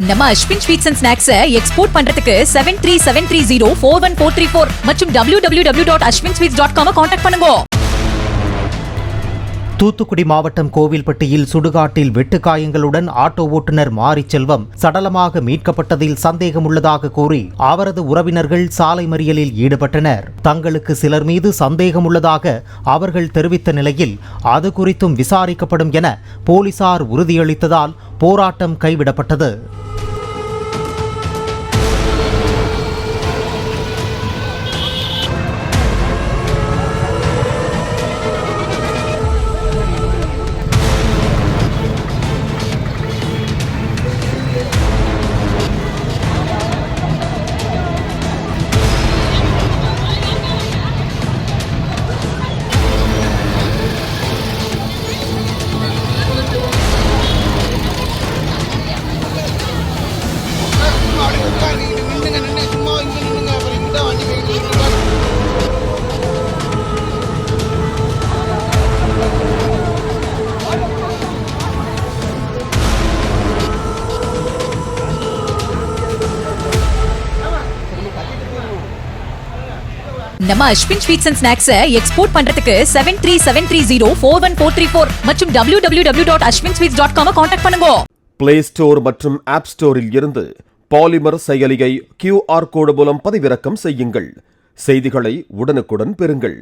நம்ம Ashwin sweets and snacks export பண்றதுக்கு 7373041434 மற்றும் www.ashwinsweets.com கான்டாக்ட் பண்ணுங்க. தூத்துக்குடி மாவட்டம் கோவில்பட்டியில் சுடுகாட்டில் வெட்டுக்காயங்களுடன் ஆட்டோ ஓட்டுநர் மாரிச்செல்வம் சடலமாக மீட்கப்பட்டதில் சந்தேகம் உள்ளதாக கூறி அவரது உறவினர்கள் சாலை மறியலில் ஈடுபட்டனர். தங்களுக்கு சிலர் மீது சந்தேகம் உள்ளதாக அவர்கள் தெரிவித்த நிலையில் அது குறித்தும் விசாரிக்கப்படும் என போலீசார் உறுதியளித்ததால் போராட்டம் கைவிடப்பட்டது. நம்ம Ashwin sweets and snacks export பண்றதுக்கு 7373041434 மற்றும் www.ashwinsweets.com கான்டாக்ட் பண்ணுங்க. பிளே ஸ்டோர் மற்றும் ஆப் ஸ்டோரில் இருந்து பாலிமர் செயலியை QR கோடு மூலம் பதிவிறக்கம் செய்யுங்கள். செய்திகளை உடனுக்குடன் பெறுங்கள்.